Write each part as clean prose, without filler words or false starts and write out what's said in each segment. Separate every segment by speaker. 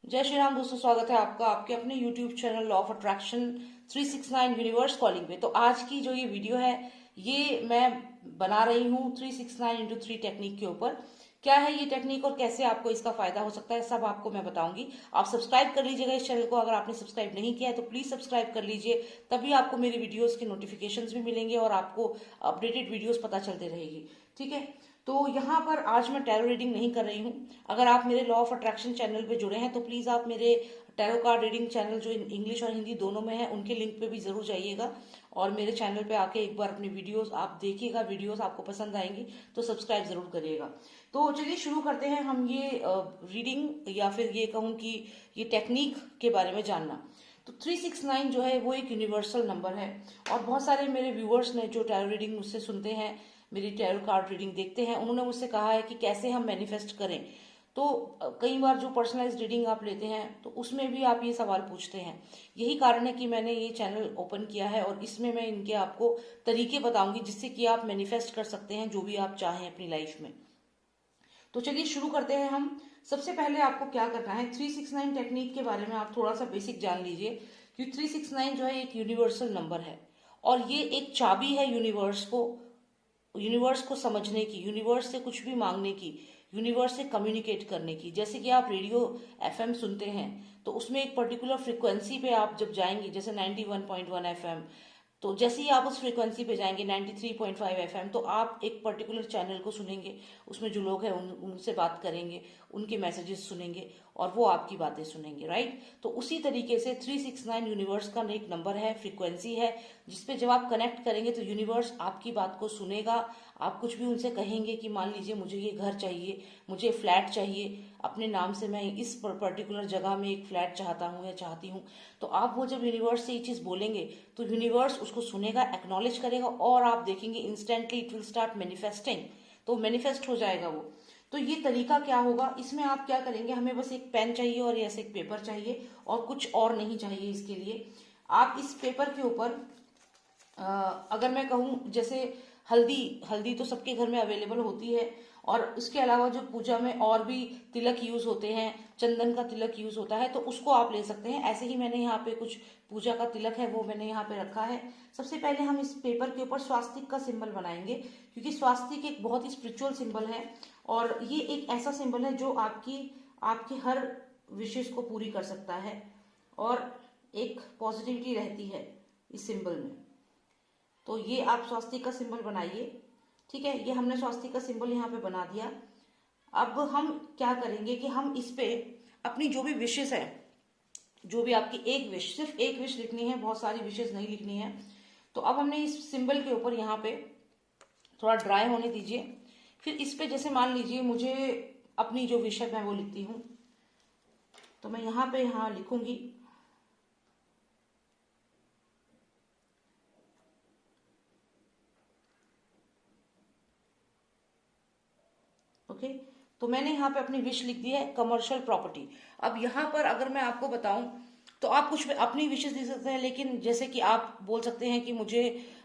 Speaker 1: जय श्री राम दोस्तों, स्वागत है आपका आपके अपने YouTube channel law of attraction 369 universe calling पे। तो आज की जो ये वीडियो है ये मैं बना रही हूँ 369 इंटू 3 टेक्निक के ऊपर। क्या है ये टेक्निक और कैसे आपको इसका फायदा हो सकता है सब आपको मैं बताऊंगी। आप सब्सक्राइब कर लीजिएगा इस चैनल को, अगर आपने सब्सक्राइब नहीं किया है तो प्लीज सब्सक्राइब कर लीजिए, तभी आपको मेरी वीडियोस के नोटिफिकेशंस भी मिलेंगे और आपको अपडेटेड वीडियोस पता चलते रहेगी। ठीक है, तो यहाँ पर आज मैं टैरो रीडिंग नहीं कर रही हूँ। अगर आप मेरे लॉ ऑफ अट्रैक्शन चैनल पे जुड़े हैं तो प्लीज आप मेरे टैरो कार्ड रीडिंग चैनल जो इंग्लिश और हिंदी दोनों में है उनके लिंक पे भी जरूर जाइएगा और मेरे चैनल पे आके एक बार अपनी वीडियोस आप देखिएगा। वीडियोस आपको पसंद आएंगी तो सब्सक्राइब जरूर करिएगा। तो चलिए शुरू करते हैं हम ये रीडिंग, या फिर ये कहूँ कि ये टेक्निक के बारे में जानना। तो 369 जो है वो एक यूनिवर्सल नंबर है और बहुत सारे मेरे व्यूअर्स ने जो टैरो रीडिंग मुझसे सुनते हैं, मेरी टैरो कार्ड रीडिंग देखते हैं, उन्होंने मुझसे कहा है कि कैसे हम मैनिफेस्ट करें। तो कई बार जो पर्सनलाइज रीडिंग आप लेते हैं तो उसमें भी आप ये सवाल पूछते हैं। यही कारण है कि मैंने ये चैनल ओपन किया है और इसमें मैं इनके आपको तरीके बताऊंगी जिससे कि आप मैनिफेस्ट कर सकते हैं जो भी आप चाहें अपनी लाइफ में। तो चलिए शुरू करते हैं हम। सबसे पहले आपको क्या करना है, 369 टेक्निक के बारे में आप थोड़ा सा बेसिक जान लीजिए कि 369 जो है एक यूनिवर्सल नंबर है और ये एक चाबी है यूनिवर्स को समझने की, यूनिवर्स से कुछ भी मांगने की, यूनिवर्स से कम्युनिकेट करने की। जैसे कि आप रेडियो एफएम सुनते हैं तो उसमें एक पर्टिकुलर फ्रिक्वेंसी पे आप जब जाएंगे, जैसे 91.1 एफएम, तो जैसे ही आप उस फ्रिक्वेंसी पे जाएंगे 93.5 एफएम, तो आप एक पर्टिकुलर चैनल को सुनेंगे, उसमें जो लोग हैं उनसे बात करेंगे, उनके मैसेजेस सुनेंगे और वो आपकी बातें सुनेंगे, राइट। तो उसी तरीके से 369 यूनिवर्स का एक नंबर है, फ्रीक्वेंसी है, जिसपे जब आप कनेक्ट करेंगे तो यूनिवर्स आपकी बात को सुनेगा। आप कुछ भी उनसे कहेंगे कि मान लीजिए मुझे ये घर चाहिए, मुझे फ्लैट चाहिए, अपने नाम से मैं इस पर्टिकुलर जगह में एक फ्लैट चाहता हूँ या चाहती हूँ, तो आप वो जब यूनिवर्स से ये चीज बोलेंगे तो यूनिवर्स उसको सुनेगा, एक्नॉलेज करेगा और आप देखेंगे instantly it will start manifesting. तो मैनिफेस्ट हो जाएगा वो। तो ये तरीका क्या होगा, इसमें आप क्या करेंगे, हमें बस एक पेन चाहिए और ऐसे एक पेपर चाहिए और कुछ और नहीं चाहिए। इसके लिए आप इस पेपर के ऊपर अगर मैं कहूँ जैसे हल्दी हल्दी तो सबके घर में अवेलेबल होती है और इसके अलावा जो पूजा में और भी तिलक यूज होते हैं, चंदन का तिलक यूज होता है, तो उसको आप ले सकते हैं। ऐसे ही मैंने यहाँ पे कुछ पूजा का तिलक है वो मैंने यहाँ पे रखा है। सबसे पहले हम इस पेपर के ऊपर स्वास्तिक का सिंबल बनाएंगे क्योंकि स्वास्तिक एक बहुत ही स्पिरिचुअल सिंबल है और ये एक ऐसा सिंबल है जो आपकी हर विशेष को पूरी कर सकता है और एक पॉजिटिविटी रहती है इस सिंबल में। तो ये आप स्वास्तिक का सिंबल बनाइए। ठीक है, ये हमने स्वास्तिक का सिंबल यहाँ पे बना दिया। अब हम क्या करेंगे कि हम इस पे अपनी जो भी विशेष है, जो भी आपकी एक विश, सिर्फ एक विश लिखनी है, बहुत सारी विशेष नहीं लिखनी है। तो अब हमने इस सिंबल के ऊपर यहाँ पे थोड़ा ड्राई होने दीजिए। फिर इस पे जैसे मान लीजिए मुझे अपनी जो विश है मैं वो लिखती हूँ, तो मैं यहाँ पे यहाँ लिखूंगी ओके। तो मैंने यहाँ पे अपनी विश लिख दी है, कमर्शियल प्रॉपर्टी। अब यहाँ पर अगर मैं आपको बताऊं तो आप कुछ अपनी विशेष लिख सकते हैं, लेकिन जैसे कि आप बोल सकते हैं कि मुझे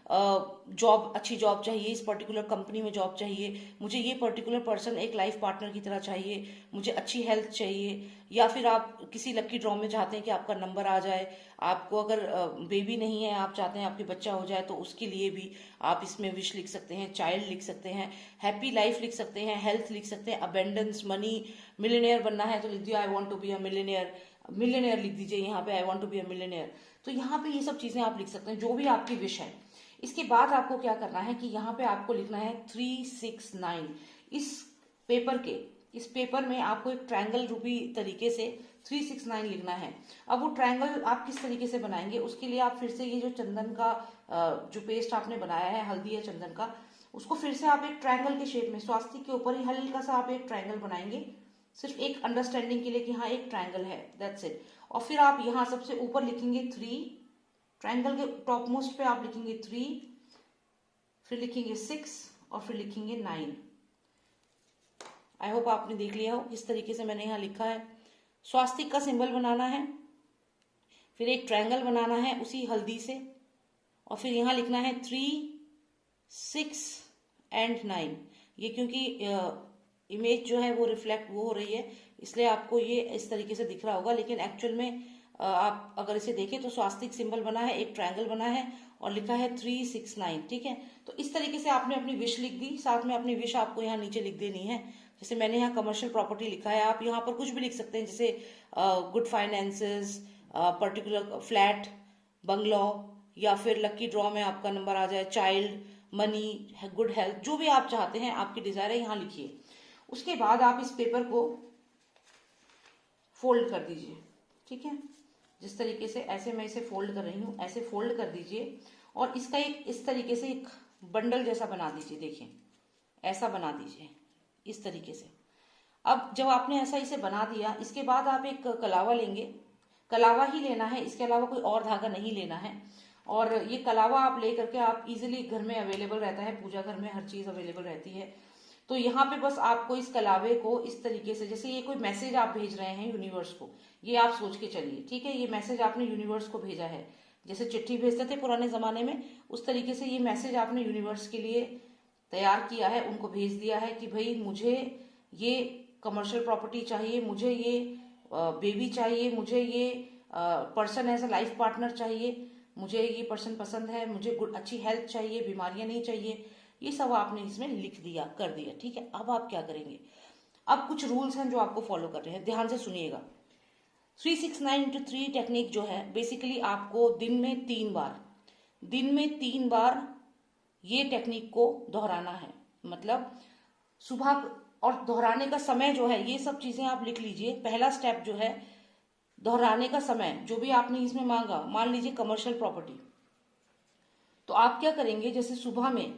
Speaker 1: जॉब, अच्छी जॉब चाहिए, इस पर्टिकुलर कंपनी में जॉब चाहिए, मुझे ये पर्टिकुलर पर्सन एक लाइफ पार्टनर की तरह चाहिए, मुझे अच्छी हेल्थ चाहिए, या फिर आप किसी लकी ड्रॉ में चाहते हैं कि आपका नंबर आ जाए। आपको अगर बेबी नहीं है, आप चाहते हैं आपके बच्चा हो जाए, तो उसके लिए भी आप इसमें विश लिख सकते हैं, चाइल्ड लिख सकते हैं, हैप्पी लाइफ लिख सकते हैं, हेल्थ लिख सकते हैं, अबेंडेंस, मनी, मिलियनेयर बनना है तो लिख दिया I want to be a millionaire, millionaire लिख दीजिए यहाँ पे, I want to be a millionaire. तो यहाँ पे ये सब चीजें आप लिख सकते हैं जो भी आपकी विश है। इसके बाद आपको क्या करना है कि यहाँ पे आपको लिखना है 369। इस पेपर में आपको एक ट्रायंगल रूपी तरीके से 369 लिखना है। अब वो ट्रायंगल आप किस तरीके से बनाएंगे, उसके लिए आप फिर से ये जो चंदन का जो पेस्ट आपने बनाया है, हल्दी या चंदन का, उसको फिर से आप एक ट्रायंगल के शेप में स्वास्तिक के ऊपर ही हल्का सा आप एक ट्रायंगल बनाएंगे, सिर्फ एक अंडरस्टैंडिंग के लिए कि हाँ एक ट्रायंगल है, दैट्स इट। और फिर आप यहाँ सबसे ऊपर लिखेंगे 3, ट्रायंगल के टॉप मोस्ट पे आप लिखेंगे 3, फिर लिखेंगे 6 और फिर लिखेंगे 9। आई होप आपने देख लिया हो किस तरीके से मैंने यहाँ लिखा है। स्वास्तिक का सिंबल बनाना है, फिर एक ट्रायंगल बनाना है उसी हल्दी से, और फिर यहाँ लिखना है 3, 6 एंड 9। ये क्योंकि इमेज जो है वो रिफ्लेक्ट वो हो रही है, इसलिए आपको ये इस तरीके से दिख रहा होगा, लेकिन एक्चुअल में आप अगर इसे देखें तो स्वास्तिक सिंबल बना है, एक ट्रायंगल बना है और लिखा है 369। ठीक है, तो इस तरीके से आपने अपनी विश लिख दी। साथ में अपनी विश आपको यहाँ नीचे लिख देनी है। जैसे मैंने यहाँ कमर्शियल प्रॉपर्टी लिखा है, आप यहाँ पर कुछ भी लिख सकते हैं, जैसे good finances, particular flat, bungalow, या फिर लकी ड्रॉ में आपका नंबर आ जाए, चाइल्ड, मनी, गुड हेल्थ, जो भी आप चाहते हैं, आपकी डिजायर है, यहाँ लिखिए। उसके बाद आप इस पेपर को फोल्ड कर दीजिए। ठीक है, जिस तरीके से ऐसे मैं इसे फोल्ड कर रही हूँ, ऐसे फोल्ड कर दीजिए और इसका एक इस तरीके से एक बंडल जैसा बना दीजिए। देखिए, ऐसा बना दीजिए इस तरीके से। अब जब आपने ऐसा इसे बना दिया, इसके बाद आप एक कलावा लेंगे, कलावा ही लेना है, इसके अलावा कोई और धागा नहीं लेना है। और ये कलावा आप ले करके आप इजीली घर में अवेलेबल रहता है, पूजा घर में हर चीज अवेलेबल रहती है। तो यहाँ पे बस आपको इस कलावे को इस तरीके से, जैसे ये कोई मैसेज आप भेज रहे हैं यूनिवर्स को, ये आप सोच के चलिए। ठीक है, ये मैसेज आपने यूनिवर्स को भेजा है, जैसे चिट्ठी भेजते थे पुराने जमाने में, उस तरीके से ये मैसेज आपने यूनिवर्स के लिए तैयार किया है, उनको भेज दिया है कि भाई मुझे ये कमर्शियल प्रॉपर्टी चाहिए, मुझे ये बेबी चाहिए, मुझे ये person as a life partner चाहिए, मुझे ये पर्सन पसंद है, मुझे गुड अच्छी हेल्थ चाहिए, बीमारियां नहीं चाहिए, ये सब आपने इसमें लिख दिया, कर दिया। ठीक है, अब आप क्या करेंगे, अब कुछ रूल्स हैं जो आपको फॉलो कर रहे हैं, ध्यान से सुनिएगा। 369x3 टेक्निक जो है, बेसिकली आपको दिन में 3 बार ये टेक्निक को दोहराना है। मतलब सुबह, और दोहराने का समय जो है, ये सब चीजें आप लिख लीजिए। पहला स्टेप जो है, दोहराने का समय, जो भी आपने इसमें मांगा, मान लीजिए कमर्शियल प्रॉपर्टी, तो आप क्या करेंगे, जैसे सुबह में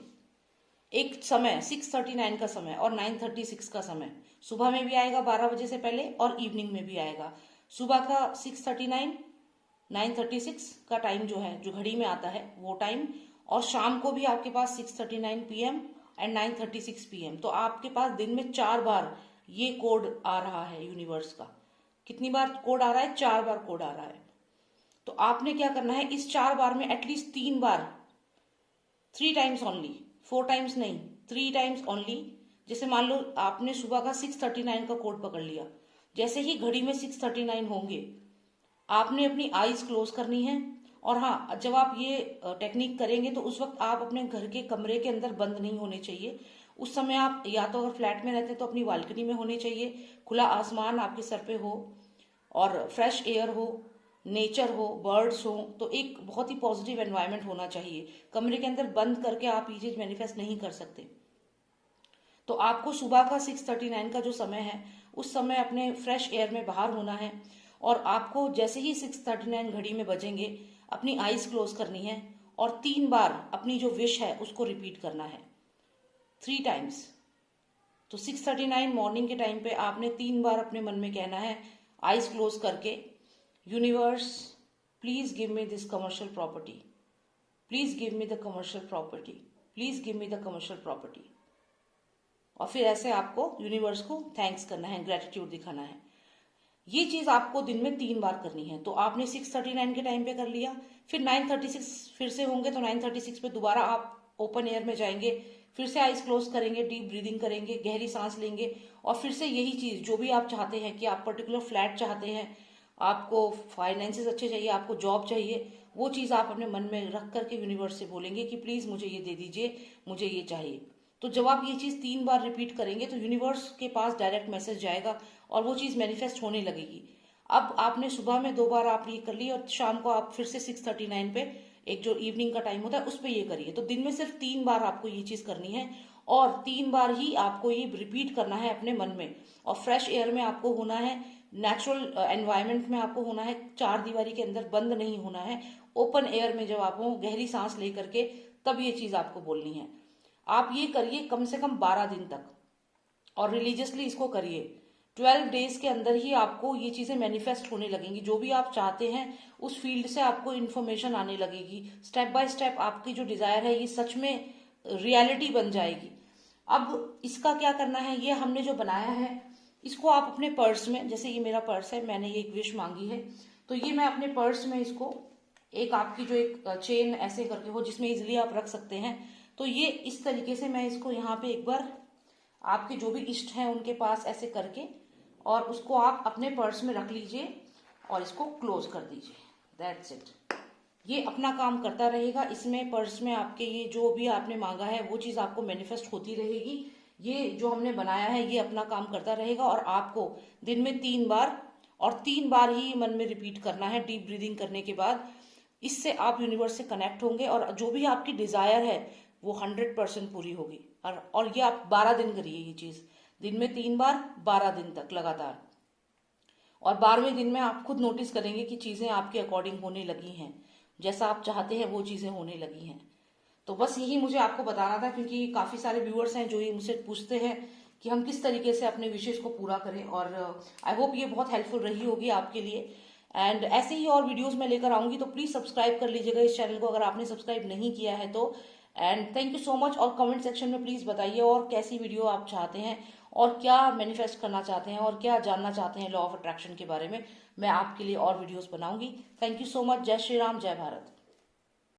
Speaker 1: एक समय 6:39 का समय और 9:36 का समय, सुबह में भी आएगा 12 बजे से पहले और इवनिंग में भी आएगा। सुबह का 6:39, 9:36 का टाइम जो है, जो घड़ी में आता है वो टाइम, और शाम को भी आपके पास 6:39 PM एंड 9:36 PM। तो आपके पास दिन में 4 बार ये कोड आ रहा है यूनिवर्स का। कितनी बार कोड आ रहा है, 4 बार कोड आ रहा है। तो आपने क्या करना है, इस 4 बार में एटलीस्ट 3 बार, 3 टाइम्स ओनली, 4 टाइम्स नहीं, 3 टाइम्स ओनली। जैसे मान लो आपने सुबह का 6:39 का कोड पकड़ लिया, जैसे ही घड़ी में 6:39 होंगे, आपने अपनी आईज क्लोज करनी है। और हाँ, जब आप ये टेक्निक करेंगे तो उस वक्त आप अपने घर के कमरे के अंदर बंद नहीं होने चाहिए। उस समय आप या तो अगर फ्लैट में रहते हैं तो अपनी बालकनी में होने चाहिए, खुला आसमान आपके सर पे हो और फ्रेश एयर हो, नेचर हो, बर्ड्स हो, तो एक बहुत ही पॉजिटिव एनवायरनमेंट होना चाहिए। कमरे के अंदर बंद करके आप ये चीज मैनिफेस्ट नहीं कर सकते। तो आपको सुबह का 6:39 का जो समय है, उस समय अपने फ्रेश एयर में बाहर होना है। और आपको जैसे ही 6:39 घड़ी में बजेंगे, अपनी आईज क्लोज करनी है और 3 बार अपनी जो विश है उसको रिपीट करना है, 3 टाइम्स। तो 6:39 मॉर्निंग के टाइम पे आपने 3 बार अपने मन में कहना है, आईज क्लोज करके, universe please give me this commercial property, please give me the commercial property, please give me the commercial property. और फिर ऐसे आपको यूनिवर्स को थैंक्स करना है, ग्रेटिट्यूड दिखाना है। ये चीज आपको दिन में 3 बार करनी है। तो आपने 6:39 के टाइम पे कर लिया, फिर 9:36 फिर से होंगे, तो 9:36 पे दोबारा आप ओपन एयर में जाएंगे, फिर से आइज क्लोज करेंगे, डीप ब्रीदिंग करेंगे, गहरी सांस लेंगे, और फिर से यही चीज, जो भी आप चाहते हैं कि आप पर्टिकुलर फ्लैट चाहते हैं, आपको फाइनेंसेस अच्छे चाहिए, आपको जॉब चाहिए, वो चीज आप अपने मन में रख करके यूनिवर्स से बोलेंगे कि प्लीज मुझे ये दे दीजिए, मुझे ये चाहिए। तो जब आप ये चीज 3 बार रिपीट करेंगे तो यूनिवर्स के पास डायरेक्ट मैसेज जाएगा और वो चीज मैनिफेस्ट होने लगेगी। अब आपने सुबह में 2 बार आप ये कर ली और शाम को आप फिर से 6:39 पे, एक जो इवनिंग का टाइम होता है उस पर ये करिए। तो दिन में सिर्फ 3 बार आपको ये चीज करनी है और 3 बार ही आपको ये रिपीट करना है अपने मन में। और फ्रेश एयर में आपको होना है, नेचुरल एनवायरनमेंट में आपको होना है, 4 दीवारी के अंदर बंद नहीं होना है, ओपन एयर में जब आप हो, गहरी सांस ले करके, तब ये चीज आपको बोलनी है। आप ये करिए कम से कम 12 दिन तक और रिलीजियसली इसको करिए। 12 डेज के अंदर ही आपको ये चीजें मैनिफेस्ट होने लगेंगी। जो भी आप चाहते हैं उस फील्ड से आपको इन्फॉर्मेशन आने लगेगी। स्टेप बाय स्टेप आपकी जो डिजायर है ये सच में रियलिटी बन जाएगी। अब इसका क्या करना है, ये हमने जो बनाया है इसको आप अपने पर्स में, जैसे ये मेरा पर्स है, मैंने ये एक विश मांगी है, तो ये मैं अपने पर्स में इसको, एक आपकी जो एक चेन ऐसे करके हो जिसमें इजिली आप रख सकते हैं, तो ये इस तरीके से मैं इसको यहाँ पे एक बार आपके जो भी इष्ट हैं उनके पास ऐसे करके और उसको आप अपने पर्स में रख लीजिए और इसको क्लोज कर दीजिए। That's it. ये अपना काम करता रहेगा। इसमें पर्स में आपके ये जो भी आपने मांगा है वो चीज आपको मैनिफेस्ट होती रहेगी। ये जो हमने बनाया है ये अपना काम करता रहेगा और आपको दिन में 3 बार और 3 बार ही मन में रिपीट करना है डीप ब्रीदिंग करने के बाद। इससे आप यूनिवर्स से कनेक्ट होंगे और जो भी आपकी डिजायर है वो 100% पूरी होगी। और ये आप 12 दिन करिए ये चीज, दिन में 3 बार 12 दिन तक लगातार। और 12वें दिन में आप खुद नोटिस करेंगे कि चीजें आपके अकॉर्डिंग होने लगी हैं, जैसा आप चाहते हैं वो चीजें होने लगी हैं। तो बस यही मुझे आपको बताना था, क्योंकि काफी सारे व्यूअर्स हैं जो ये मुझसे पूछते हैं कि हम किस तरीके से अपने विशेष को पूरा करें, और आई होप ये बहुत हेल्पफुल रही होगी आपके लिए। एंड ऐसे ही और वीडियोस मैं लेकर आऊंगी, तो प्लीज सब्सक्राइब कर लीजिएगा इस चैनल को अगर आपने सब्सक्राइब नहीं किया है तो। And thank you so much. और कमेंट सेक्शन में प्लीज बताइए और कैसी वीडियो आप चाहते हैं और क्या मैनिफेस्ट करना चाहते हैं और क्या जानना चाहते हैं लॉ ऑफ अट्रैक्शन के बारे में। मैं आपके लिए और वीडियोस बनाऊंगी। Thank you so much. जय श्री राम, जय भारत।